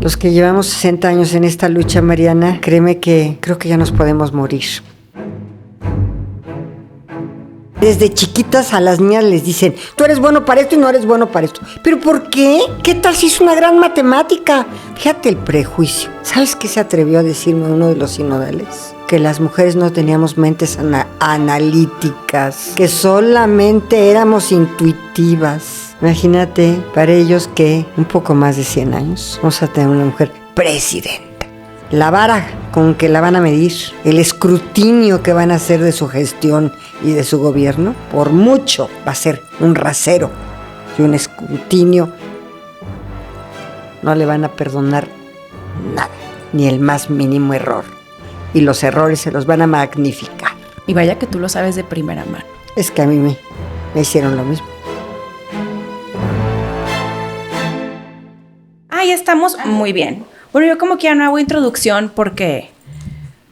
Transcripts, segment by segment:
Los que llevamos 60 años en esta lucha, Mariana, créeme que creo que ya nos podemos morir. Desde chiquitas a las niñas les dicen, tú eres bueno para esto y no eres bueno para esto. ¿Pero por qué? ¿Qué tal si es una gran matemática? Fíjate el prejuicio. ¿Sabes qué se atrevió a decirme uno de los sinodales? Que las mujeres no teníamos mentes analíticas, que solamente éramos intuitivas. Imagínate, para ellos que un poco más de 100 años vamos a tener una mujer presidenta. La vara con que la van a medir, el escrutinio que van a hacer de su gestión y de su gobierno, por mucho va a ser un rasero y un escrutinio. No le van a perdonar nada, ni el más mínimo error. Y los errores se los van a magnificar. Y vaya que tú lo sabes de primera mano. Es que a mí me hicieron lo mismo. Ah, ya estamos muy bien. Bueno, yo como que ya no hago introducción porque,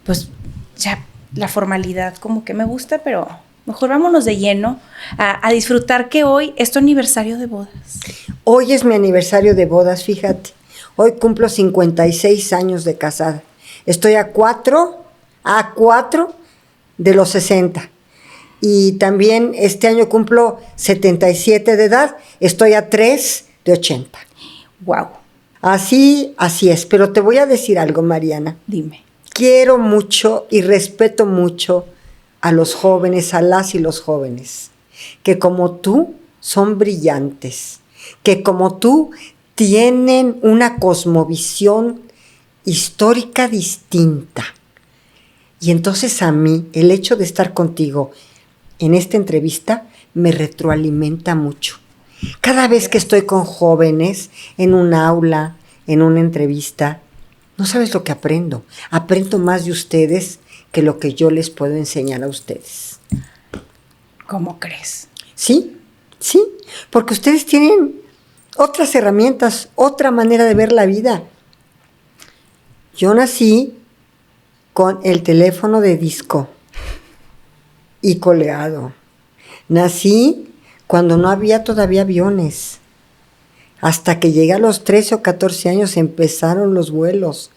pues, ya la formalidad como que me gusta, pero mejor vámonos de lleno a disfrutar que hoy es tu aniversario de bodas. Hoy es mi aniversario de bodas, fíjate. Hoy cumplo 56 años de casada. Estoy a 4 de los 60. Y también este año cumplo 77 de edad. Estoy a 3 de 80. Wow. Así es. Pero te voy a decir algo, Mariana. Dime. Quiero mucho y respeto mucho a los jóvenes, a las y los jóvenes, que como tú son brillantes, que como tú tienen una cosmovisión histórica distinta. Y entonces a mí, el hecho de estar contigo en esta entrevista me retroalimenta mucho. Cada vez que estoy con jóvenes en un aula, en una entrevista, no sabes lo que aprendo. Aprendo más de ustedes que lo que yo les puedo enseñar a ustedes. ¿Cómo crees? Sí, porque ustedes tienen otras herramientas, otra manera de ver la vida. Yo nací con el teléfono de disco y coleado. Nací cuando no había todavía aviones. Hasta que llegué a los 13 o 14 años empezaron los vuelos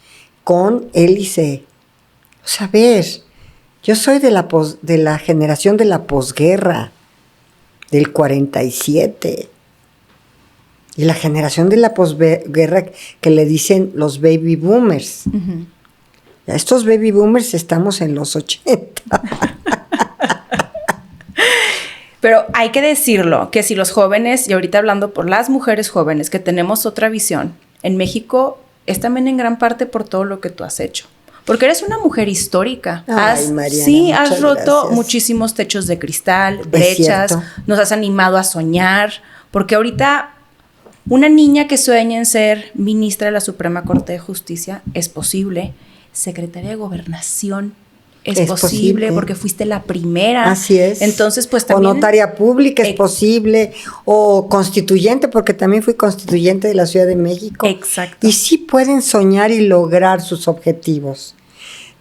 con hélice. O sea, a ver, yo soy de la generación de la posguerra, del 47. Y la generación de la posguerra que le dicen los baby boomers. Uh-huh. Estos baby boomers estamos en los 80. Pero hay que decirlo, que si los jóvenes, y ahorita hablando por las mujeres jóvenes, que tenemos otra visión, en México es también en gran parte por todo lo que tú has hecho. Porque eres una mujer histórica. Ay, Mariana, sí, has roto gracias. Muchísimos techos de cristal, brechas, nos has animado a soñar, porque ahorita una niña que sueña en ser ministra de la Suprema Corte de Justicia es posible, secretaria de Gobernación es posible, porque fuiste la primera. Así es. Entonces, pues también... O notaria pública es posible, o constituyente, porque también fui constituyente de la Ciudad de México. Exacto. Y sí pueden soñar y lograr sus objetivos.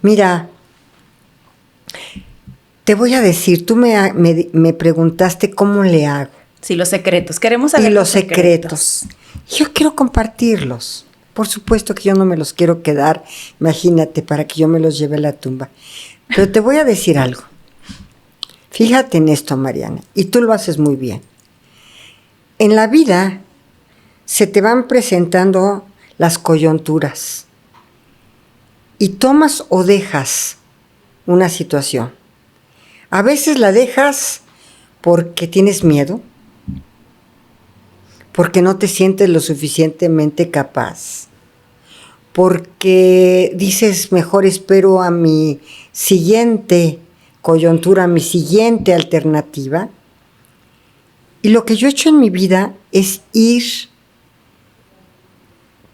Mira, te voy a decir, tú me preguntaste cómo le hago. Sí, los secretos. Queremos saber los secretos. Yo quiero compartirlos. Por supuesto que yo no me los quiero quedar, imagínate, para que yo me los lleve a la tumba. Pero te voy a decir algo. Fíjate en esto, Mariana, y tú lo haces muy bien. En la vida se te van presentando las coyunturas y tomas o dejas una situación. A veces la dejas porque tienes miedo, porque no te sientes lo suficientemente capaz, porque dices, mejor espero a mi siguiente coyuntura, a mi siguiente alternativa. Y lo que yo he hecho en mi vida es ir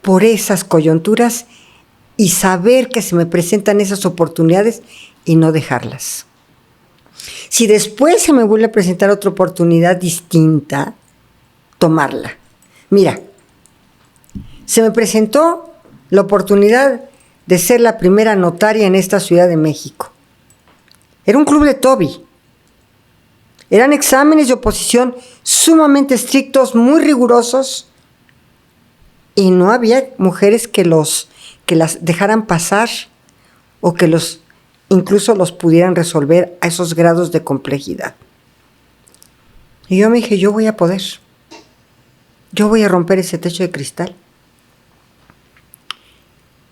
por esas coyunturas y saber que se me presentan esas oportunidades y no dejarlas. Si después se me vuelve a presentar otra oportunidad distinta, tomarla. Mira, se me presentó la oportunidad de ser la primera notaria en esta Ciudad de México. Era un club de Toby. Eran exámenes de oposición sumamente estrictos, muy rigurosos. y no había mujeres que las dejaran pasar o que incluso los pudieran resolver a esos grados de complejidad. Y yo me dije, yo voy a poder. Yo voy a romper ese techo de cristal.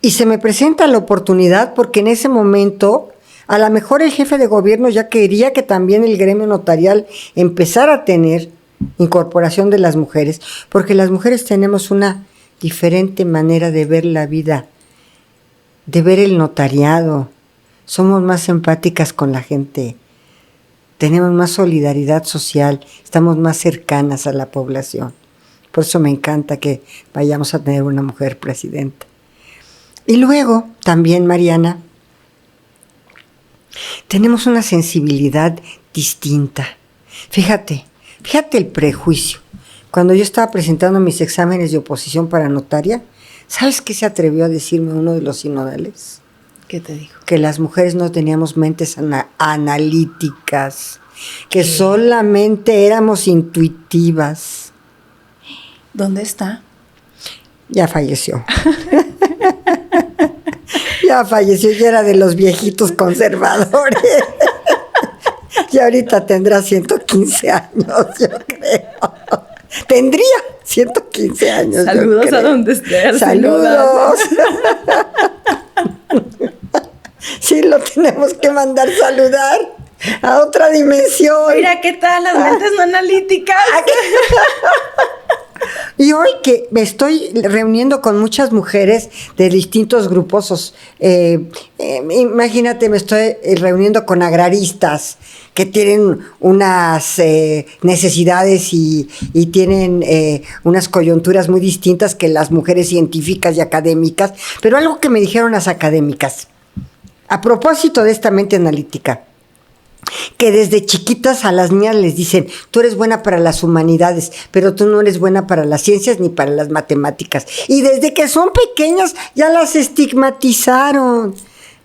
Y se me presenta la oportunidad porque en ese momento, a lo mejor el jefe de gobierno ya quería que también el gremio notarial empezara a tener incorporación de las mujeres, porque las mujeres tenemos una diferente manera de ver la vida, de ver el notariado. Somos más empáticas con la gente, tenemos más solidaridad social, estamos más cercanas a la población. Por eso me encanta que vayamos a tener una mujer presidenta. Y luego, también, Mariana, tenemos una sensibilidad distinta. Fíjate el prejuicio. Cuando yo estaba presentando mis exámenes de oposición para notaria, ¿sabes qué se atrevió a decirme uno de los sinodales? ¿Qué te dijo? Que las mujeres no teníamos mentes analíticas, que solamente éramos intuitivas. ¿Dónde está? Ya falleció. Ya falleció, ya era de los viejitos conservadores. Y ahorita tendrá 115 años, yo creo. Tendría 115 años. Saludos a donde esté. Saludos. Sí, lo tenemos que mandar saludar a otra dimensión. Mira, ¿qué tal las mentes no analíticas? Y hoy que me estoy reuniendo con muchas mujeres de distintos grupos, imagínate, me estoy reuniendo con agraristas que tienen unas necesidades y tienen unas coyunturas muy distintas que las mujeres científicas y académicas, pero algo que me dijeron las académicas, a propósito de esta mente analítica, que desde chiquitas a las niñas les dicen, tú eres buena para las humanidades, pero tú no eres buena para las ciencias ni para las matemáticas. Y desde que son pequeñas ya las estigmatizaron.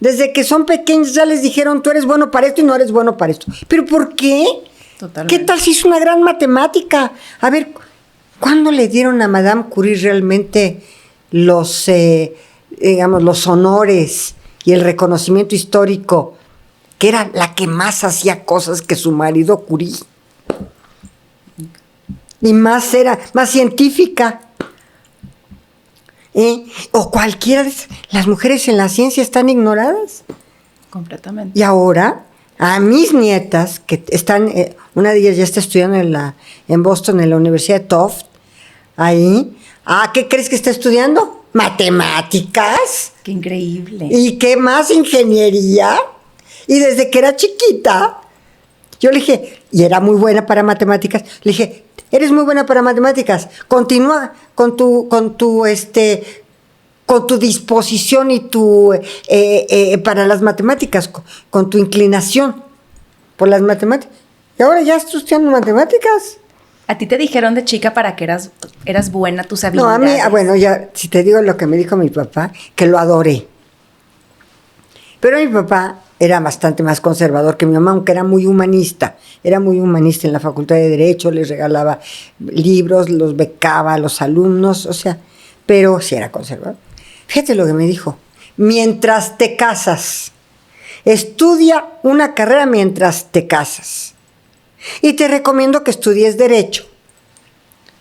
Desde que son pequeñas ya les dijeron, tú eres bueno para esto y no eres bueno para esto. ¿Pero por qué? Totalmente. ¿Qué tal si es una gran matemática? A ver, ¿cuándo le dieron a Madame Curie realmente los honores y el reconocimiento histórico? Que era la que más hacía cosas que su marido Curie. Y más científica. O cualquiera de las mujeres en la ciencia están ignoradas. Completamente. Y ahora, a mis nietas, que están, una de ellas ya está estudiando en Boston, en la Universidad de Tufts, ahí, ¿qué crees que está estudiando? Matemáticas. Qué increíble. ¿Y qué más? Ingeniería. Y desde que era chiquita, yo le dije, y era muy buena para matemáticas, le dije, eres muy buena para matemáticas, continúa con tu disposición y para las matemáticas, con tu inclinación por las matemáticas. Y ahora ya estás estudiando matemáticas. ¿A ti te dijeron de chica para que eras buena tus habilidades? No, a mí, bueno, ya, si te digo lo que me dijo mi papá, que lo adoré. Pero mi papá era bastante más conservador que mi mamá, aunque era muy humanista en la Facultad de Derecho, les regalaba libros, los becaba a los alumnos, o sea, pero sí era conservador. Fíjate lo que me dijo, mientras te casas, estudia una carrera mientras te casas. Y te recomiendo que estudies Derecho,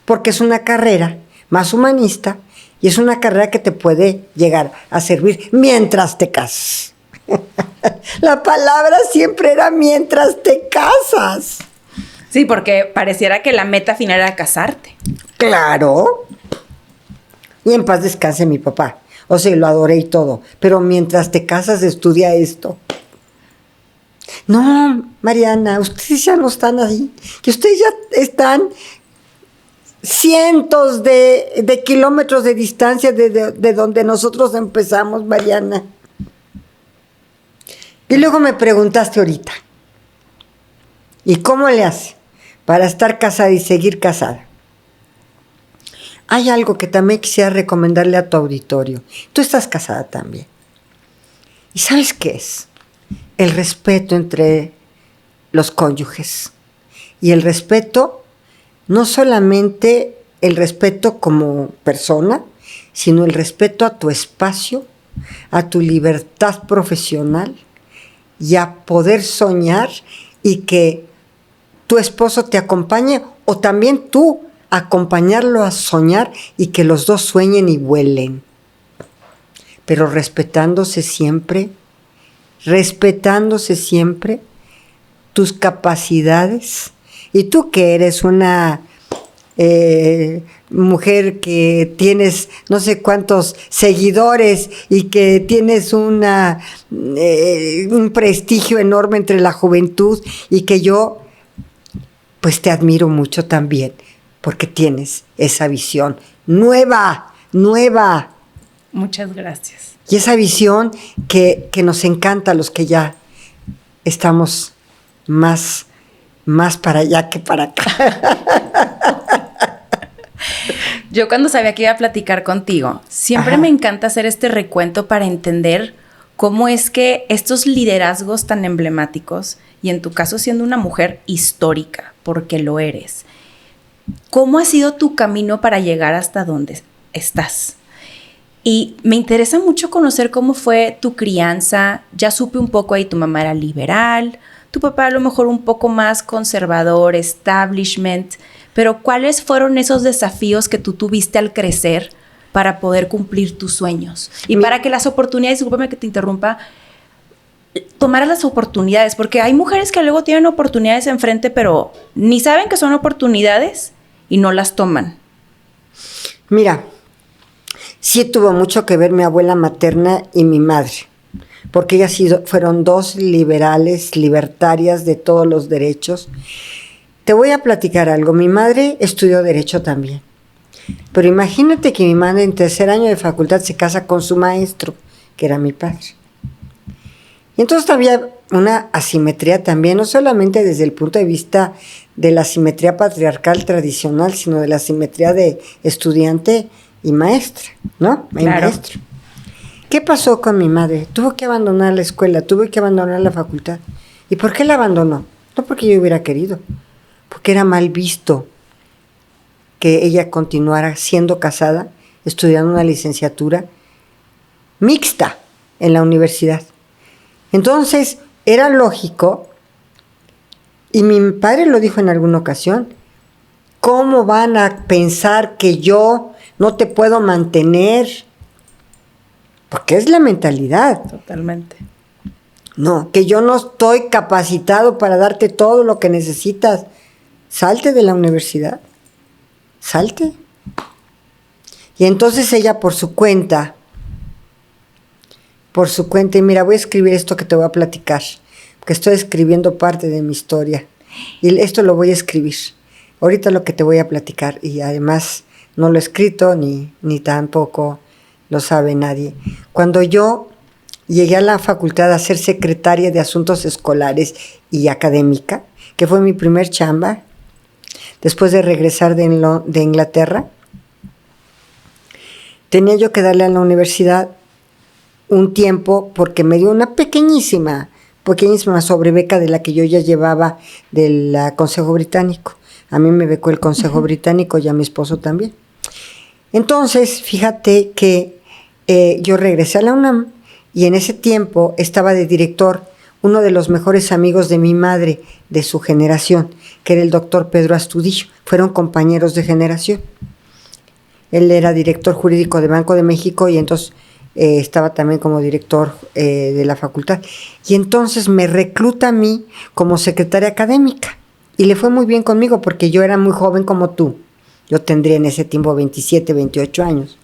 porque es una carrera más humanista y es una carrera que te puede llegar a servir mientras te casas. La palabra siempre era mientras te casas. Sí, porque pareciera que la meta final era casarte. Claro. Y en paz descanse mi papá. O sea, lo adoré y todo. Pero mientras te casas, estudia esto. No, Mariana, ustedes ya no están ahí. Que ustedes ya están cientos de kilómetros de distancia de donde nosotros empezamos, Mariana. Y luego me preguntaste ahorita, ¿y cómo le hace para estar casada y seguir casada? Hay algo que también quisiera recomendarle a tu auditorio. Tú estás casada también. ¿Y sabes qué es? El respeto entre los cónyuges. Y el respeto, no solamente el respeto como persona, sino el respeto a tu espacio, a tu libertad profesional y a poder soñar y que tu esposo te acompañe o también tú acompañarlo a soñar y que los dos sueñen y vuelen. Pero respetándose siempre tus capacidades. Y tú que eres una mujer que tienes no sé cuántos seguidores y que tienes un prestigio enorme entre la juventud y que yo pues te admiro mucho también porque tienes esa visión nueva. Muchas gracias. Y esa visión que nos encanta a los que ya estamos más para allá que para acá. Yo cuando sabía que iba a platicar contigo, siempre me encanta hacer este recuento para entender cómo es que estos liderazgos tan emblemáticos, y en tu caso siendo una mujer histórica, porque lo eres, ¿cómo ha sido tu camino para llegar hasta donde estás? Y me interesa mucho conocer cómo fue tu crianza. Ya supe un poco ahí, tu mamá era liberal, tu papá a lo mejor un poco más conservador, establishment, pero ¿cuáles fueron esos desafíos que tú tuviste al crecer para poder cumplir tus sueños? Y para que las oportunidades, discúlpame que te interrumpa, tomaras las oportunidades, porque hay mujeres que luego tienen oportunidades enfrente, pero ni saben que son oportunidades y no las toman. Mira, sí tuvo mucho que ver mi abuela materna y mi madre, porque ellas fueron dos liberales, libertarias de todos los derechos. Te voy a platicar algo. Mi madre estudió Derecho también. Pero imagínate que mi madre en tercer año de facultad se casa con su maestro, que era mi padre. Y entonces había una asimetría también, no solamente desde el punto de vista de la asimetría patriarcal tradicional, sino de la asimetría de estudiante y maestra, ¿no? Claro. Maestro. ¿Qué pasó con mi madre? Tuvo que abandonar la escuela, tuvo que abandonar la facultad. ¿Y por qué la abandonó? No porque yo hubiera querido, porque era mal visto que ella continuara siendo casada, estudiando una licenciatura mixta en la universidad. Entonces, era lógico, y mi padre lo dijo en alguna ocasión, ¿cómo van a pensar que yo no te puedo mantener? Porque es la mentalidad. Totalmente. No, que yo no estoy capacitado para darte todo lo que necesitas. Salte de la universidad. Salte. Y entonces ella por su cuenta, y mira, voy a escribir esto que te voy a platicar, porque estoy escribiendo parte de mi historia. Y esto lo voy a escribir. Ahorita lo que te voy a platicar, y además no lo he escrito, ni tampoco lo sabe nadie. Cuando yo llegué a la facultad a ser secretaria de Asuntos Escolares y Académica, que fue mi primer chamba, después de regresar de Inglaterra, tenía yo que darle a la universidad un tiempo porque me dio una pequeñísima sobrebeca de la que yo ya llevaba del Consejo Británico. A mí me becó el Consejo Británico y a mi esposo también. Entonces, fíjate que yo regresé a la UNAM y en ese tiempo estaba de director uno de los mejores amigos de mi madre, de su generación, que era el doctor Pedro Astudillo. Fueron compañeros de generación. Él era director jurídico de Banco de México y entonces estaba también como director de la facultad. Y entonces me recluta a mí como secretaria académica. Y le fue muy bien conmigo porque yo era muy joven como tú. Yo tendría en ese tiempo 27, 28 años.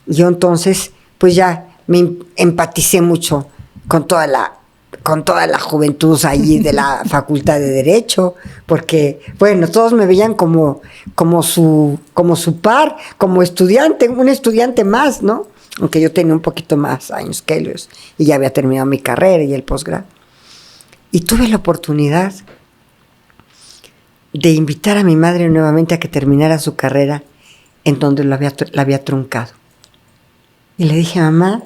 Yo entonces, pues ya me empaticé mucho con toda la juventud allí de la Facultad de Derecho, porque, bueno, todos me veían como su par, como estudiante, un estudiante más, ¿no? Aunque yo tenía un poquito más años que ellos, y ya había terminado mi carrera y el posgrado. Y tuve la oportunidad de invitar a mi madre nuevamente a que terminara su carrera en donde la había truncado. Y le dije, mamá,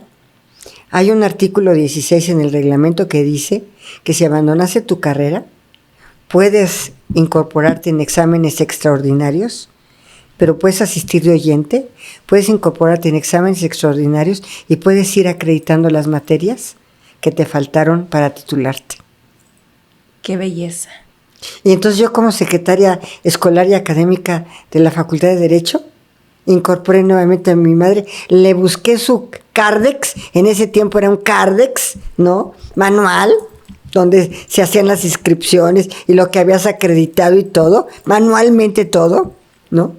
hay un artículo 16 en el reglamento que dice que si abandonase tu carrera, puedes incorporarte en exámenes extraordinarios pero puedes asistir de oyente, puedes incorporarte en exámenes extraordinarios y puedes ir acreditando las materias que te faltaron para titularte. ¡Qué belleza! Y entonces yo, como secretaria escolar y académica de la Facultad de Derecho, incorporé nuevamente a mi madre, le busqué su Cardex, en ese tiempo era un Cardex, ¿no? Manual, donde se hacían las inscripciones y lo que habías acreditado y todo, manualmente todo, ¿no?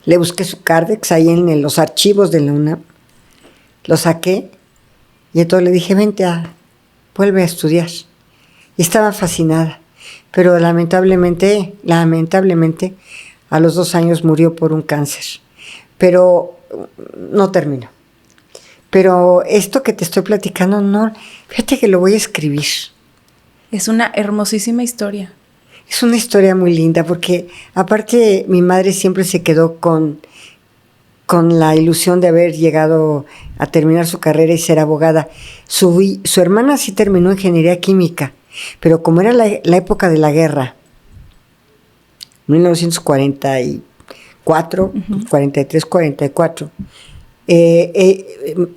Le busqué su Cardex ahí en los archivos de la UNAM, lo saqué y entonces le dije, vuelve a estudiar. Y estaba fascinada, pero lamentablemente, a los 2 años murió por un cáncer, pero no terminó. Pero esto que te estoy platicando, no, fíjate que lo voy a escribir. Es una hermosísima historia. Es una historia muy linda, porque aparte mi madre siempre se quedó con la ilusión de haber llegado a terminar su carrera y ser abogada. Su hermana sí terminó ingeniería química, pero como era la época de la guerra, 1944, 43, 44,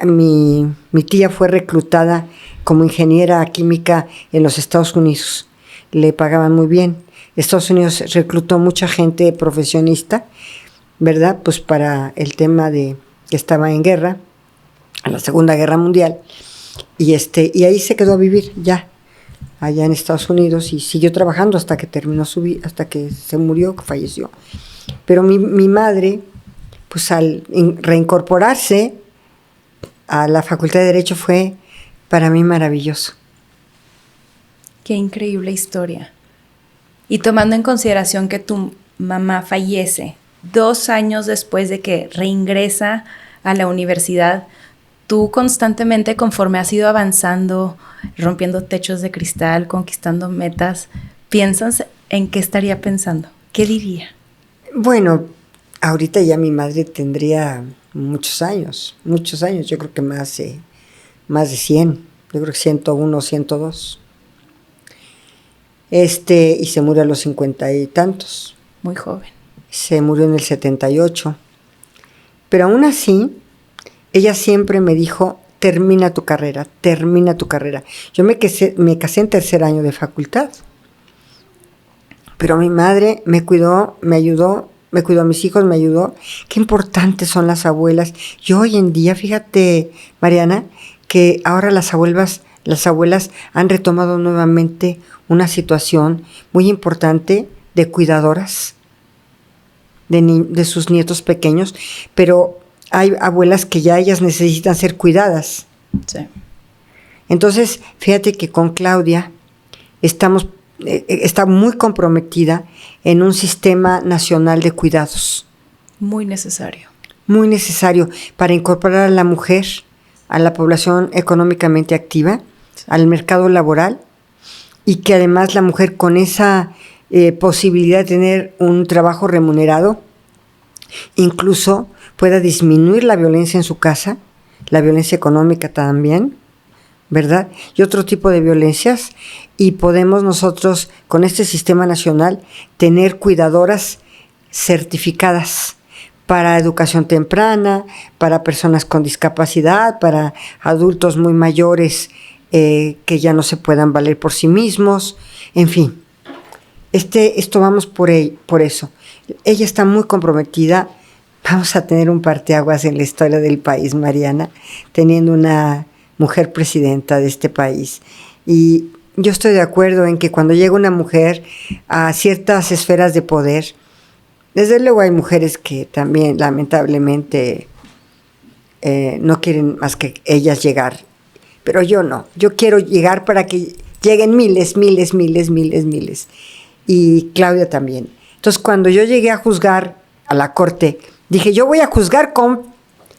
mi tía fue reclutada como ingeniera química en los Estados Unidos. Le pagaban muy bien. Estados Unidos reclutó mucha gente profesionista, ¿verdad? Pues para el tema de que estaba en guerra, en la Segunda Guerra Mundial, y ahí se quedó a vivir ya, allá en Estados Unidos, y siguió trabajando hasta que terminó hasta que se murió, que falleció. Pero mi madre, pues al reincorporarse a la Facultad de Derecho, fue para mí maravilloso. Qué increíble historia. Y tomando en consideración que tu mamá fallece 2 años después de que reingresa a la universidad, tú constantemente, conforme has ido avanzando, rompiendo techos de cristal, conquistando metas, ¿piensas en qué estaría pensando? ¿Qué diría? Bueno, ahorita ya mi madre tendría muchos años, yo creo que más de 100, yo creo que 101, 102. Y se murió a los 50 y tantos. Muy joven. Se murió en el 78. Pero aún así, ella siempre me dijo, termina tu carrera. Yo me casé en 3er año de facultad. Pero mi madre me cuidó, me ayudó, me cuidó a mis hijos, me ayudó. Qué importantes son las abuelas. Yo hoy en día, fíjate, Mariana, que ahora las abuelas han retomado nuevamente una situación muy importante de cuidadoras de sus nietos pequeños, pero hay abuelas que ya ellas necesitan ser cuidadas. Sí. Entonces, fíjate que con Claudia está muy comprometida en un sistema nacional de cuidados. Muy necesario. Muy necesario para incorporar a la mujer, a la población económicamente activa, sí, al mercado laboral, y que además la mujer con esa posibilidad de tener un trabajo remunerado, incluso pueda disminuir la violencia en su casa, la violencia económica también, ¿verdad? Y otro tipo de violencias, y podemos nosotros con este sistema nacional tener cuidadoras certificadas para educación temprana, para personas con discapacidad, para adultos muy mayores que ya no se puedan valer por sí mismos, en fin. Esto vamos por eso. Ella está muy comprometida. Vamos a tener un parteaguas en la historia del país, Mariana, teniendo una mujer presidenta de este país. Y yo estoy de acuerdo en que cuando llega una mujer a ciertas esferas de poder, desde luego hay mujeres que también lamentablemente no quieren más que ellas llegar, pero yo no, yo quiero llegar para que lleguen miles. Y Claudia también. Entonces, cuando yo llegué a juzgar a la corte, dije, yo voy a juzgar con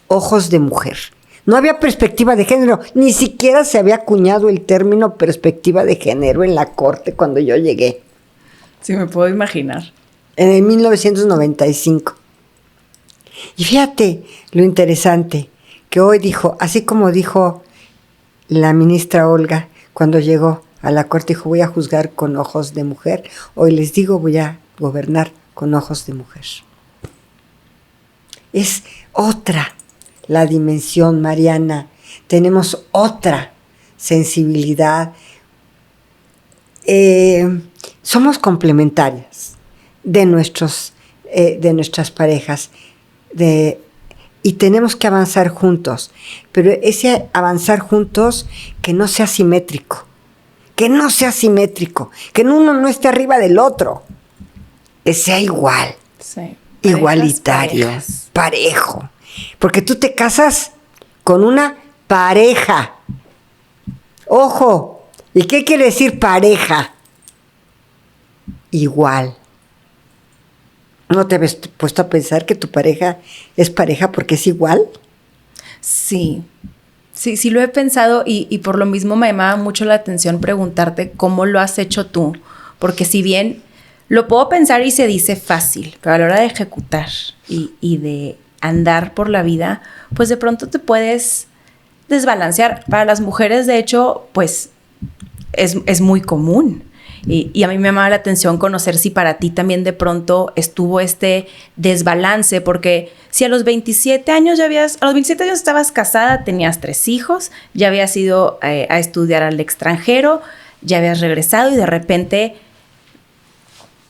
ojos de mujer. No había perspectiva de género, ni siquiera se había acuñado el término perspectiva de género en la corte cuando yo llegué. Sí, me puedo imaginar. En el 1995. Y fíjate lo interesante, que hoy dijo, así como dijo la ministra Olga cuando llegó a la corte, dijo, voy a juzgar con ojos de mujer. Hoy les digo, voy a gobernar con ojos de mujer. Es otra la dimensión, Mariana. Tenemos otra sensibilidad. Somos complementarias de nuestras parejas y tenemos que avanzar juntos, pero ese avanzar juntos que no sea simétrico, que uno no esté arriba del otro, que sea igual, sí, igualitario, parejo, porque tú te casas con una pareja. Ojo, ¿y qué quiere decir pareja? Igual. ¿No te habías puesto a pensar que tu pareja es pareja porque es igual? Sí, lo he pensado y por lo mismo me llamaba mucho la atención preguntarte cómo lo has hecho tú. Porque si bien lo puedo pensar y se dice fácil, pero a la hora de ejecutar y de andar por la vida, pues de pronto te puedes desbalancear. Para las mujeres, de hecho, pues es muy común. Y a mí me llamaba la atención conocer si para ti también de pronto estuvo este desbalance, porque si a los 27 años estabas casada, tenías 3 hijos, ya habías ido a estudiar al extranjero, ya habías regresado y de repente,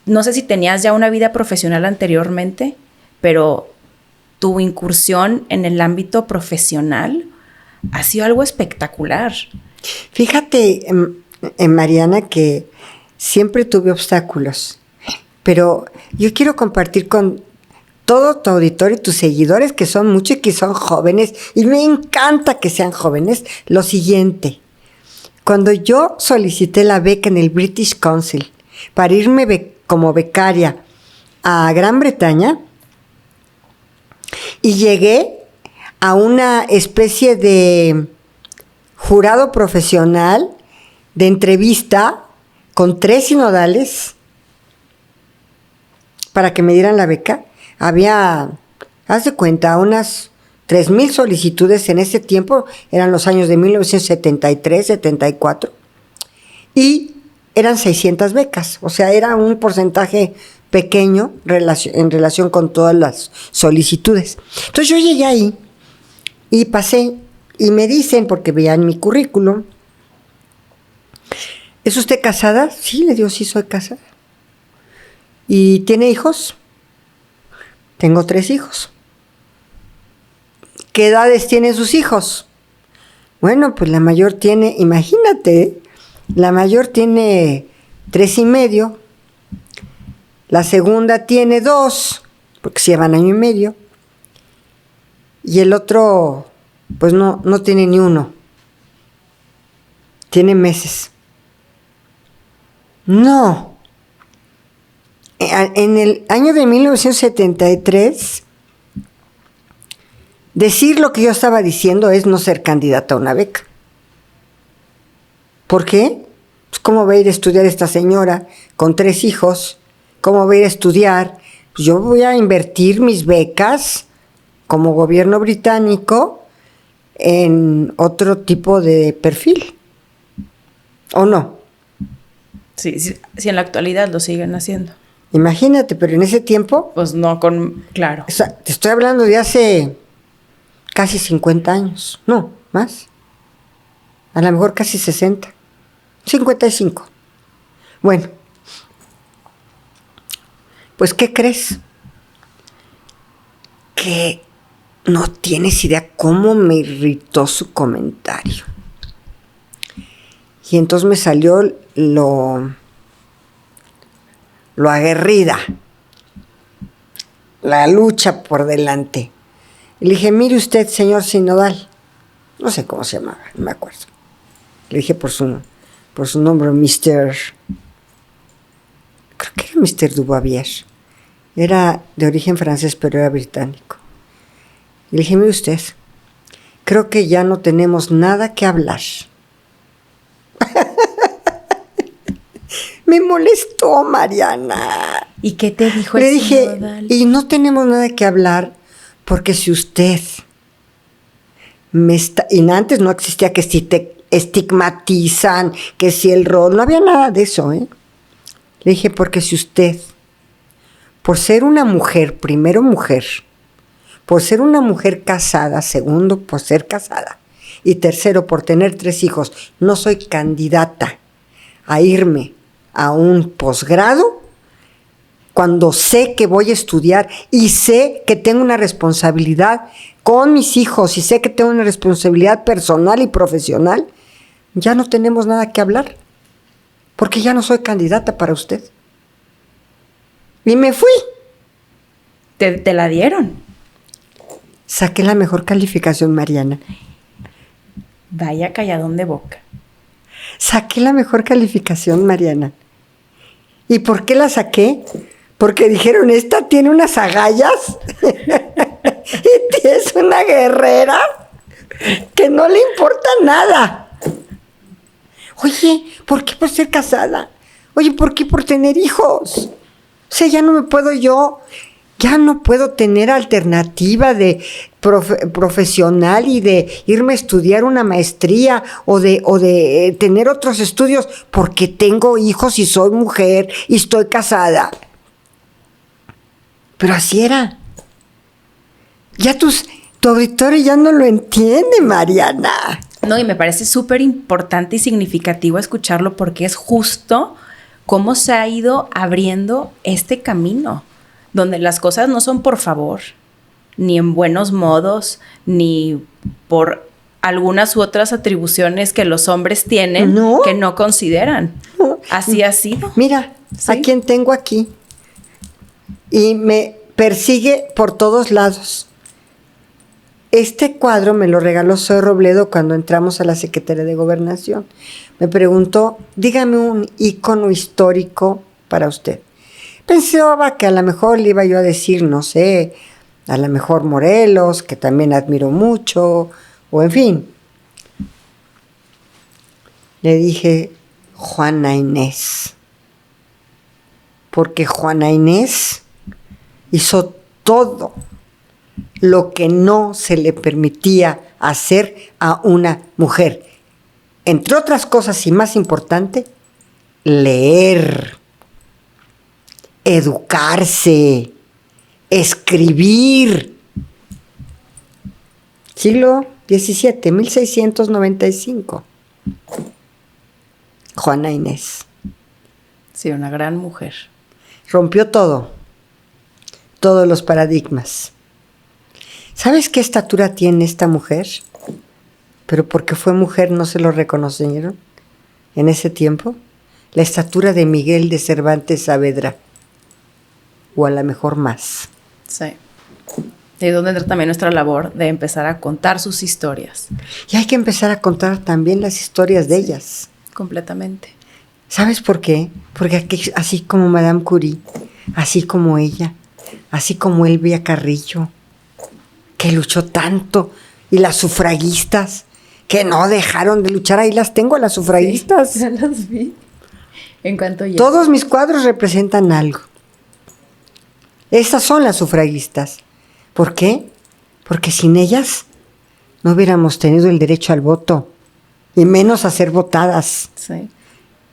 no sé si tenías ya una vida profesional anteriormente, pero tu incursión en el ámbito profesional ha sido algo espectacular. Fíjate, Mariana, que siempre tuve obstáculos, pero yo quiero compartir con todo tu auditorio y tus seguidores, que son muchos y que son jóvenes, y me encanta que sean jóvenes, lo siguiente. Cuando yo solicité la beca en el British Council para irme como becaria a Gran Bretaña, y llegué a una especie de jurado profesional de entrevista con 3 sinodales para que me dieran la beca. Había, haz de cuenta, unas 3,000 solicitudes en ese tiempo, eran los años de 1973, 74, y eran 600 becas, o sea, era un porcentaje pequeño en relación con todas las solicitudes. Entonces yo llegué ahí y pasé, y me dicen, porque veían mi currículum, ¿es usted casada? Sí, le digo, sí, soy casada. ¿Y tiene hijos? Tengo 3 hijos. ¿Qué edades tienen sus hijos? Bueno, pues la mayor tiene, imagínate, la mayor tiene 3 y medio, la segunda tiene 2, porque se llevan año y medio, y el otro, pues no tiene ni 1, tiene meses. No. En el año de 1973, decir lo que yo estaba diciendo es no ser candidata a una beca. ¿Por qué? Pues ¿cómo va a ir a estudiar esta señora con 3 hijos? ¿Cómo va a ir a estudiar? Pues yo voy a invertir mis becas como gobierno británico en otro tipo de perfil. ¿O no? Sí, en la actualidad lo siguen haciendo. Imagínate, pero en ese tiempo... Pues no, claro. O sea, te estoy hablando de hace casi 50 años. No, más. A lo mejor casi 60. 55. Bueno. Pues, ¿qué crees? Que no tienes idea cómo me irritó su comentario. Y entonces me salió lo aguerrida, la lucha por delante. Y le dije, mire usted, señor Sinodal, no sé cómo se llamaba, no me acuerdo. Le dije por su nombre, creo que era Mr. Dubavier. Era de origen francés, pero era británico. Y le dije, mire usted, creo que ya no tenemos nada que hablar. Me molestó, Mariana. ¿Y qué te dijo el Le dije, sinodal? y no tenemos nada que hablar, porque si usted me está... Y antes no existía que si te estigmatizan, que si el rol, no había nada de eso, ¿eh? Le dije, porque si usted, por ser una mujer, primero mujer, por ser una mujer casada, segundo, por ser casada, y tercero, por tener 3 hijos, no soy candidata a irme a un posgrado cuando sé que voy a estudiar y sé que tengo una responsabilidad con mis hijos y sé que tengo una responsabilidad personal y profesional, ya no tenemos nada que hablar, porque ya no soy candidata para usted. Y me fui. Te la dieron. Saqué la mejor calificación, Mariana. Vaya calladón de boca. Saqué la mejor calificación, Mariana. ¿Y por qué la saqué? Porque dijeron, esta tiene unas agallas y es una guerrera que no le importa nada. Oye, ¿por qué por ser casada? Oye, ¿por qué por tener hijos? O sea, ya no puedo tener alternativa de profesional y de irme a estudiar una maestría o de tener otros estudios porque tengo hijos y soy mujer y estoy casada. Pero así era. Ya tu auditorio ya no lo entiende, Mariana. No, y me parece súper importante y significativo escucharlo porque es justo cómo se ha ido abriendo este camino, donde las cosas no son por favor, ni en buenos modos, ni por algunas u otras atribuciones que los hombres tienen que no consideran. Así ha sido. Mira, ¿sí? A quien tengo aquí. Y me persigue por todos lados. Este cuadro me lo regaló Zoe Robledo cuando entramos a la Secretaría de Gobernación. Me preguntó, dígame un ícono histórico para usted. Pensaba que a lo mejor le iba yo a decir, no sé, a lo mejor Morelos, que también admiro mucho, o en fin. Le dije, Juana Inés. Porque Juana Inés hizo todo lo que no se le permitía hacer a una mujer. Entre otras cosas y más importante, leer, educarse, escribir. Siglo XVII, 1695. Juana Inés. Sí, una gran mujer. Rompió todos los paradigmas. ¿Sabes qué estatura tiene esta mujer? Pero porque fue mujer no se lo reconocieron en ese tiempo. La estatura de Miguel de Cervantes Saavedra. O a lo mejor más. Sí. Y es donde entra también nuestra labor de empezar a contar sus historias. Y hay que empezar a contar también las historias de ellas. Completamente. ¿Sabes por qué? Porque aquí, así como Madame Curie, así como ella, así como Elvia Carrillo, que luchó tanto, y las sufragistas, que no dejaron de luchar, ahí las tengo, las sufragistas. Sí, ya las vi. En cuanto ya. Todos mis cuadros representan algo. Estas son las sufragistas. ¿Por qué? Porque sin ellas no hubiéramos tenido el derecho al voto, y menos a ser votadas. Sí.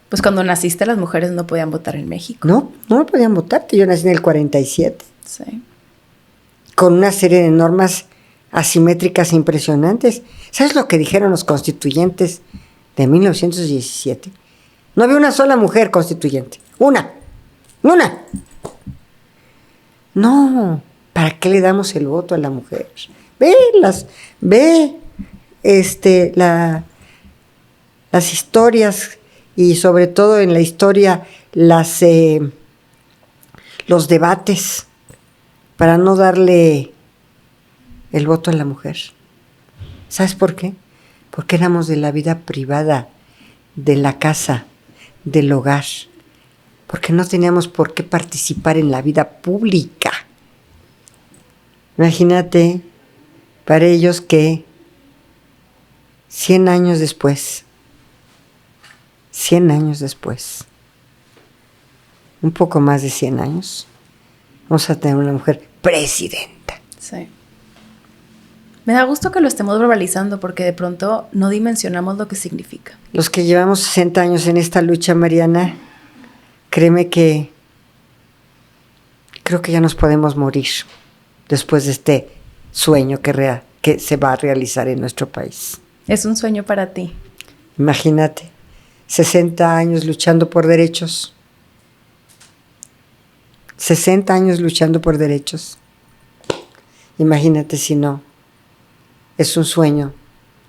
Pues cuando naciste las mujeres no podían votar en México. No podían votar. Yo nací en el 47. Sí. Con una serie de normas asimétricas impresionantes. ¿Sabes lo que dijeron los constituyentes de 1917? No había una sola mujer constituyente. Una. No, ¿para qué le damos el voto a la mujer? Las historias, y sobre todo en la historia los debates, para no darle el voto a la mujer. ¿Sabes por qué? Porque éramos de la vida privada, de la casa, del hogar, porque no teníamos por qué participar en la vida pública. Imagínate, para ellos que 100 años después, un poco más de 100 años, vamos a tener una mujer presidenta. Sí. Me da gusto que lo estemos verbalizando porque de pronto no dimensionamos lo que significa. Los que llevamos 60 años en esta lucha, Mariana, créeme que creo que ya nos podemos morir después de este sueño que se va a realizar en nuestro país. Es un sueño para ti. Imagínate, 60 años luchando por derechos. 60 años luchando por derechos. Imagínate si no. Es un sueño,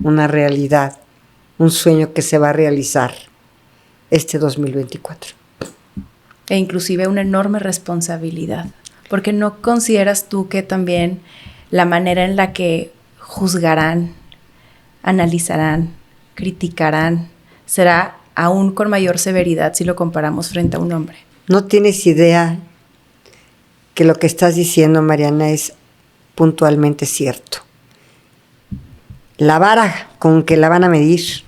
una realidad, un sueño que se va a realizar este 2024. E inclusive una enorme responsabilidad. Porque ¿no consideras tú que también la manera en la que juzgarán, analizarán, criticarán, será aún con mayor severidad si lo comparamos frente a un hombre? No tienes idea que lo que estás diciendo, Mariana, es puntualmente cierto. La vara con que la van a medir,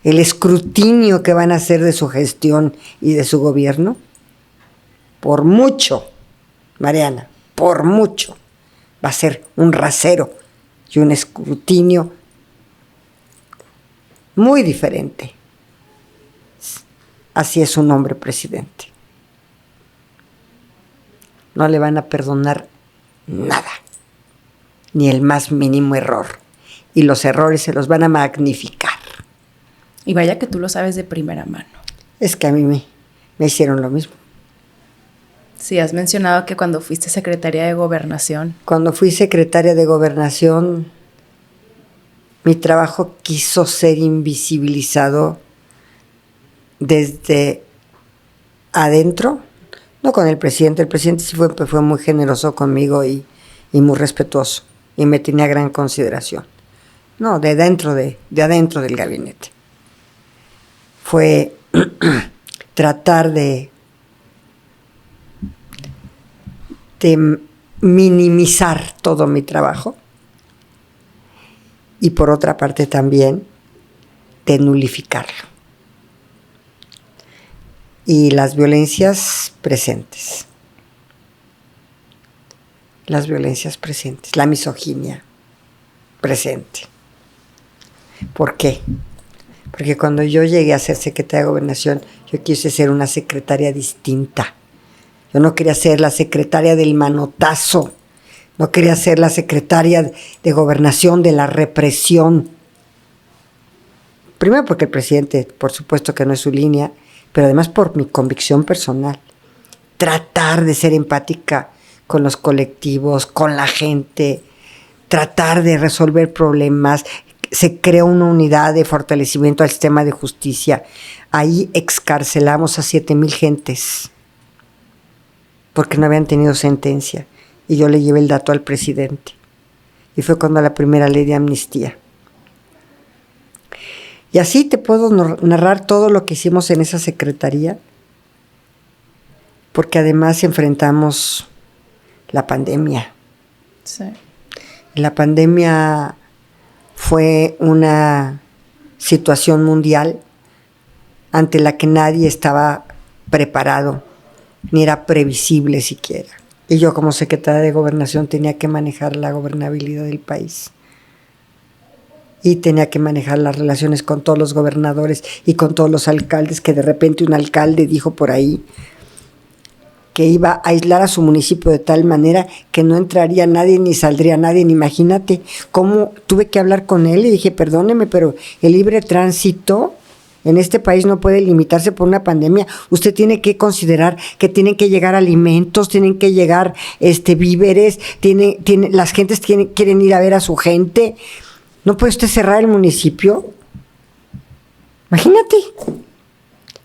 el escrutinio que van a hacer de su gestión y de su gobierno, por mucho, Mariana, por mucho, va a ser un rasero y un escrutinio muy diferente. Así es un hombre presidente. No le van a perdonar nada, ni el más mínimo error. Y los errores se los van a magnificar. Y vaya que tú lo sabes de primera mano. Es que a mí me hicieron lo mismo. Sí, has mencionado que cuando fuiste secretaria de Gobernación. Cuando fui secretaria de Gobernación, mi trabajo quiso ser invisibilizado desde adentro. No con el presidente sí fue muy generoso conmigo y muy respetuoso. Y me tenía gran consideración. No, de adentro del gabinete. Fue tratar de minimizar todo mi trabajo y por otra parte también de nulificarlo. Y las violencias presentes. Las violencias presentes, la misoginia presente. ¿Por qué? Porque cuando yo llegué a ser secretaria de Gobernación, yo quise ser una secretaria distinta. Yo no quería ser la secretaria del manotazo, no quería ser la secretaria de Gobernación de la represión. Primero porque el presidente, por supuesto que no es su línea, pero además por mi convicción personal. Tratar de ser empática con los colectivos, con la gente, tratar de resolver problemas. Se creó una unidad de fortalecimiento al sistema de justicia. Ahí excarcelamos a 7,000 gentes porque no habían tenido sentencia. Y yo le llevé el dato al presidente. Y fue cuando la primera ley de amnistía. Y así te puedo narrar todo lo que hicimos en esa secretaría, porque además enfrentamos la pandemia. Sí. La pandemia fue una situación mundial ante la que nadie estaba preparado, ni era previsible siquiera. Y yo como secretaria de Gobernación tenía que manejar la gobernabilidad del país. Y tenía que manejar las relaciones con todos los gobernadores y con todos los alcaldes, que de repente un alcalde dijo por ahí que iba a aislar a su municipio de tal manera que no entraría nadie ni saldría nadie. Imagínate cómo tuve que hablar con él y dije, perdóneme, pero el libre tránsito en este país no puede limitarse por una pandemia. Usted tiene que considerar que tienen que llegar alimentos, tienen que llegar víveres, las gentes quieren ir a ver a su gente. ¿No puede usted cerrar el municipio? Imagínate.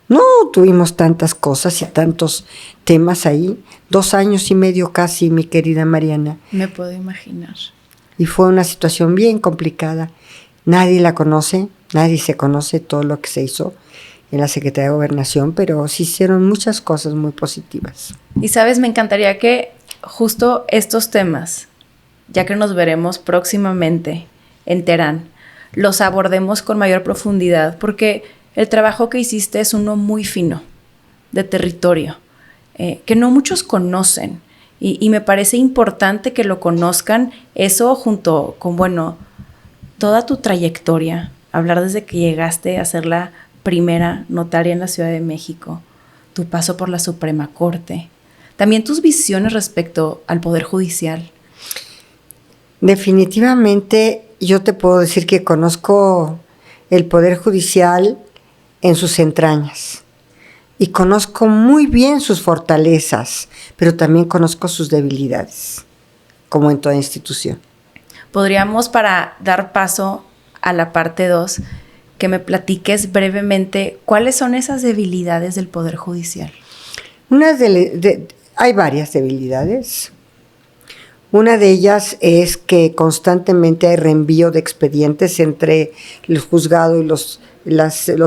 No tuvimos tantas cosas y tantos temas ahí. 2 años y medio casi, mi querida Mariana. Me puedo imaginar. Y fue una situación bien complicada. Nadie la conoce, nadie se conoce todo lo que se hizo en la Secretaría de Gobernación, pero se hicieron muchas cosas muy positivas. Y sabes, me encantaría que justo estos temas, ya que nos veremos próximamente en Terán, los abordemos con mayor profundidad, porque el trabajo que hiciste es uno muy fino, de territorio, que no muchos conocen, y me parece importante que lo conozcan, eso junto con, toda tu trayectoria, hablar desde que llegaste a ser la primera notaria en la Ciudad de México, tu paso por la Suprema Corte, También tus visiones respecto al Poder Judicial. Definitivamente yo te puedo decir que conozco el Poder Judicial en sus entrañas y conozco muy bien sus fortalezas, pero también conozco sus debilidades, como en toda institución. Podríamos, para dar paso a la parte 2, que me platiques brevemente cuáles son esas debilidades del Poder Judicial. Hay varias debilidades. Una de ellas es que constantemente hay reenvío de expedientes entre el juzgado y los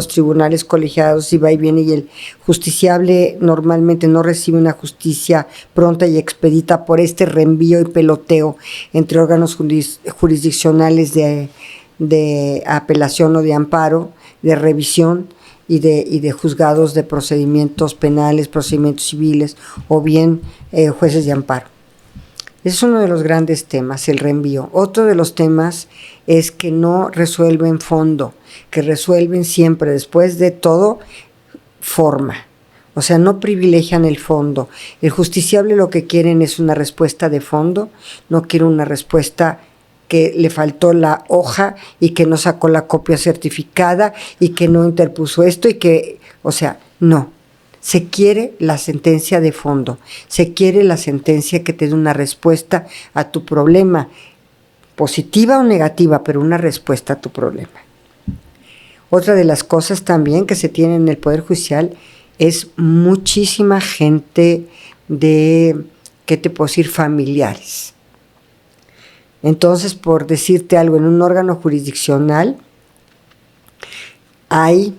tribunales colegiados, y va y viene, y el justiciable normalmente no recibe una justicia pronta y expedita por este reenvío y peloteo entre órganos jurisdiccionales de apelación o de amparo, de revisión y de juzgados de procedimientos penales, procedimientos civiles o bien jueces de amparo. Ese es uno de los grandes temas, el reenvío. Otro de los temas es que no resuelven fondo, que resuelven siempre, después de todo, forma. O sea, no privilegian el fondo. El justiciable lo que quieren es una respuesta de fondo, no quiere una respuesta que le faltó la hoja y que no sacó la copia certificada y que no interpuso esto y que, o sea, no. Se quiere la sentencia de fondo, se quiere la sentencia que te dé una respuesta a tu problema, positiva o negativa, pero una respuesta a tu problema. Otra de las cosas también que se tiene en el Poder Judicial es muchísima gente de, ¿qué te puedo decir?, familiares. Entonces, por decirte algo, en un órgano jurisdiccional hay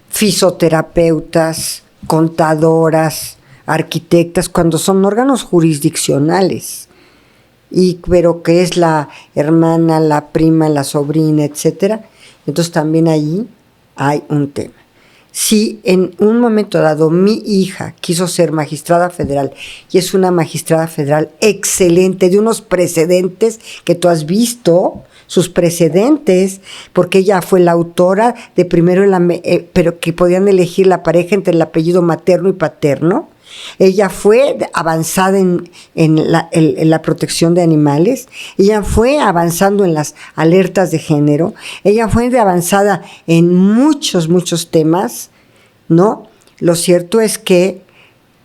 fisioterapeutas, contadoras, arquitectas, cuando son órganos jurisdiccionales, pero que es la hermana, la prima, la sobrina, etcétera. Entonces también ahí hay un tema. Si en un momento dado mi hija quiso ser magistrada federal y es una magistrada federal excelente, de unos precedentes que tú has visto, sus precedentes, porque ella fue la autora de primero, pero que podían elegir la pareja entre el apellido materno y paterno. Ella fue avanzada en la protección de animales, ella fue avanzando en las alertas de género, ella fue avanzada en muchos temas, ¿no? Lo cierto es que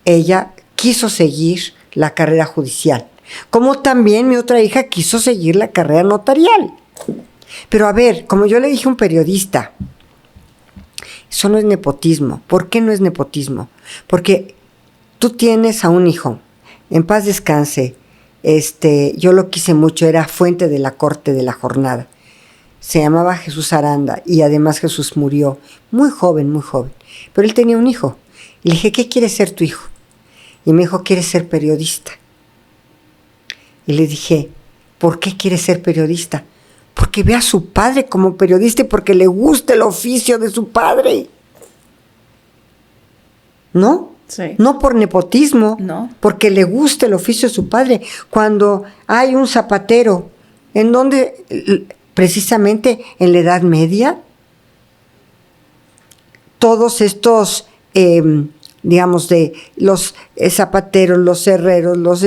ella quiso seguir la carrera judicial, como también mi otra hija quiso seguir la carrera notarial. Pero a ver, como yo le dije a un periodista, eso no es nepotismo. ¿Por qué no es nepotismo? Porque tú tienes a un hijo, en paz descanse, yo lo quise mucho, era fuente de la corte de la jornada. Se llamaba Jesús Aranda y además Jesús murió muy joven, pero él tenía un hijo. Y le dije, ¿qué quiere ser tu hijo? Y me dijo, quiere ser periodista. Y le dije, ¿por qué quiere ser periodista? Porque ve a su padre como periodista y porque le gusta el oficio de su padre. ¿No? Sí. No por nepotismo, no, porque le gusta el oficio de su padre. Cuando hay un zapatero, en donde, precisamente en la Edad Media, todos estos, digamos, de los zapateros, los herreros, los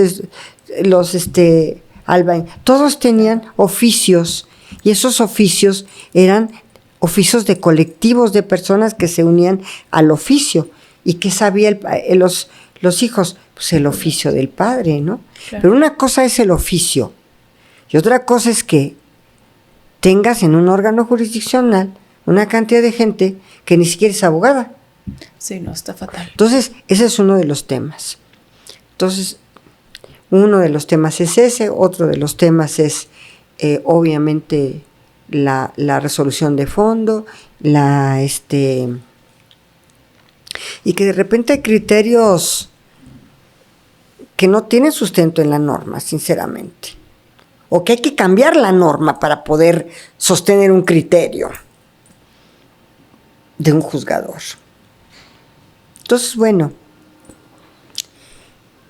albañiles, todos tenían oficios, y esos oficios eran oficios de colectivos de personas que se unían al oficio. ¿Y qué sabía los hijos? Pues el oficio del padre, ¿no? Claro. Pero una cosa es el oficio y otra cosa es que tengas en un órgano jurisdiccional una cantidad de gente que ni siquiera es abogada. Sí, no, está fatal. Entonces, ese es uno de los temas. Entonces, uno de los temas es ese, otro de los temas es, obviamente, la resolución de fondo, y que de repente hay criterios que no tienen sustento en la norma, sinceramente. O que hay que cambiar la norma para poder sostener un criterio de un juzgador. Entonces, bueno,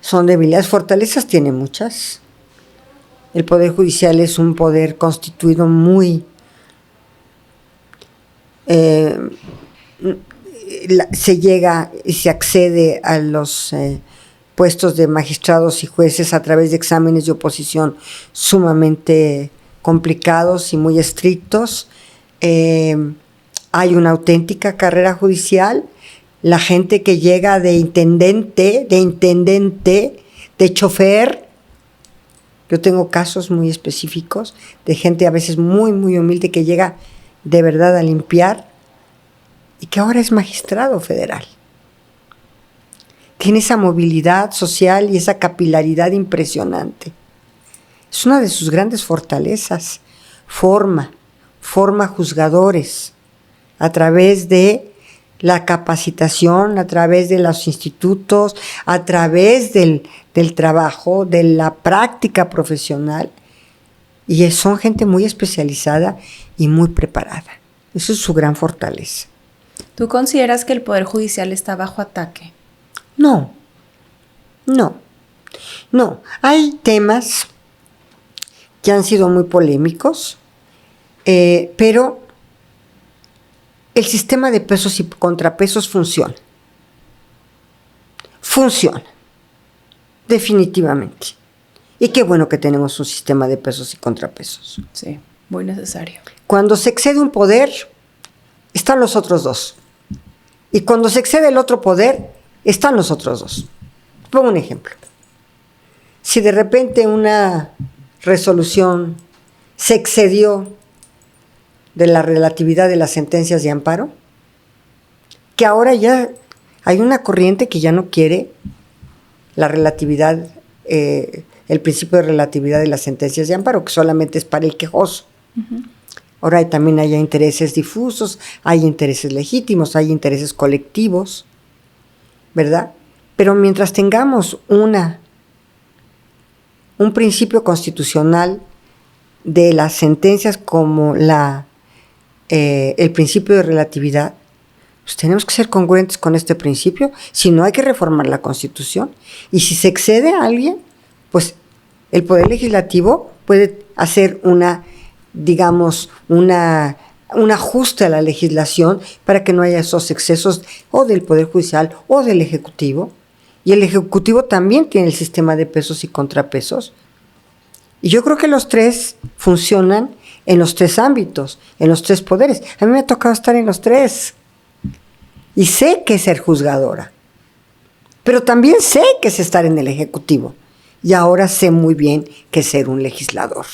son debilidades. Fortalezas tiene muchas. El Poder Judicial es un poder constituido muy... se llega y se accede a los puestos de magistrados y jueces a través de exámenes de oposición sumamente complicados y muy estrictos. Hay una auténtica carrera judicial. La gente que llega de intendente, de chofer. Yo tengo casos muy específicos de gente a veces muy, muy humilde que llega de verdad a limpiar y que ahora es magistrado federal. Tiene esa movilidad social y esa capilaridad impresionante. Es una de sus grandes fortalezas. Forma juzgadores a través de la capacitación, a través de los institutos, a través del trabajo, de la práctica profesional. Y son gente muy especializada y muy preparada. Eso es su gran fortaleza. ¿Tú consideras que el Poder Judicial está bajo ataque? No. Hay temas que han sido muy polémicos, pero el sistema de pesos y contrapesos funciona. Funciona. Definitivamente. Y qué bueno que tenemos un sistema de pesos y contrapesos. Sí, muy necesario. Cuando se excede un poder, están los otros dos. Y cuando se excede el otro poder, están los otros dos. Pongo un ejemplo. Si de repente una resolución se excedió de la relatividad de las sentencias de amparo, que ahora ya hay una corriente que ya no quiere la relatividad, el principio de relatividad de las sentencias de amparo, que solamente es para el quejoso. Uh-huh. Ahora también hay intereses difusos, hay intereses legítimos, hay intereses colectivos, ¿verdad? Pero mientras tengamos un principio constitucional de las sentencias como el principio de relatividad, pues tenemos que ser congruentes con este principio, si no hay que reformar la Constitución. Y si se excede a alguien, pues el Poder Legislativo puede hacer un ajuste a la legislación para que no haya esos excesos o del Poder Judicial o del Ejecutivo. Y el Ejecutivo también tiene el sistema de pesos y contrapesos. Y yo creo que los tres funcionan en los tres ámbitos, en los tres poderes. A mí me ha tocado estar en los tres. Y sé que es ser juzgadora. Pero también sé que es estar en el Ejecutivo. Y ahora sé muy bien que es ser un legislador.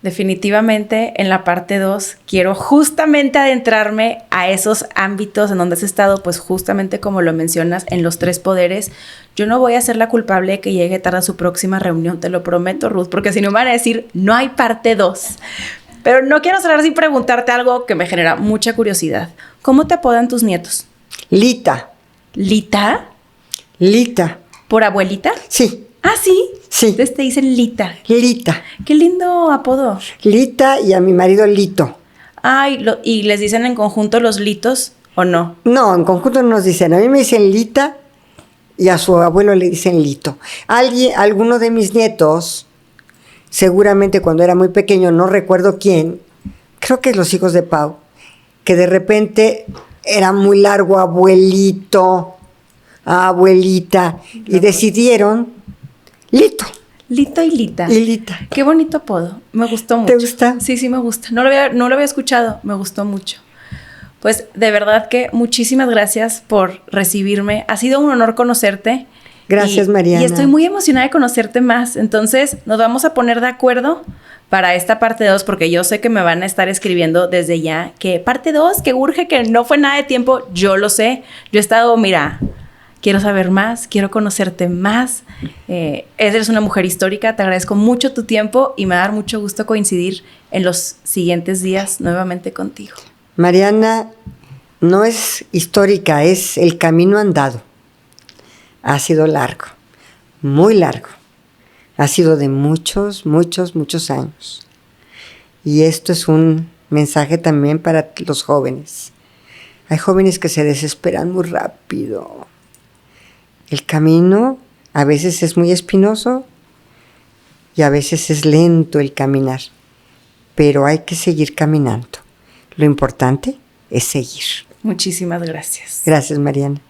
Definitivamente, en la parte 2, quiero justamente adentrarme a esos ámbitos en donde has estado, pues justamente como lo mencionas, en los tres poderes. Yo no voy a ser la culpable de que llegue tarde a su próxima reunión, te lo prometo, Ruth, porque si no me van a decir, no hay parte 2. Pero no quiero cerrar sin preguntarte algo que me genera mucha curiosidad. ¿Cómo te apodan tus nietos? Lita. ¿Lita? Lita. ¿Por abuelita? Sí. ¿Ah, sí? Sí. Entonces te dicen Lita. Lita. Qué lindo apodo. Lita y a mi marido Lito. Ay, ¿y les dicen en conjunto los Litos o no? No, en conjunto no nos dicen. A mí me dicen Lita y a su abuelo le dicen Lito. Alguno de mis nietos, seguramente cuando era muy pequeño, no recuerdo quién, creo que los hijos de Pau, que de repente era muy largo abuelito, abuelita, y decidieron Lito. Lito y Lita. Y Lita. Qué bonito apodo. Me gustó mucho. ¿Te gusta? Sí, me gusta. No lo había escuchado. Me gustó mucho. Pues de verdad que muchísimas gracias por recibirme. Ha sido un honor conocerte. Gracias, Mariana. Y estoy muy emocionada de conocerte más. Entonces, nos vamos a poner de acuerdo para esta parte 2, porque yo sé que me van a estar escribiendo desde ya que parte 2, que urge, que no fue nada de tiempo. Yo lo sé. Yo he estado, mira, quiero saber más, quiero conocerte más. Eres una mujer histórica, te agradezco mucho tu tiempo y me va a dar mucho gusto coincidir en los siguientes días nuevamente contigo. Mariana, no es histórica, es el camino andado. Ha sido largo, muy largo. Ha sido de muchos, muchos, muchos años. Y esto es un mensaje también para los jóvenes. Hay jóvenes que se desesperan muy rápido. El camino a veces es muy espinoso y a veces es lento el caminar, pero hay que seguir caminando. Lo importante es seguir. Muchísimas gracias. Gracias, Mariana.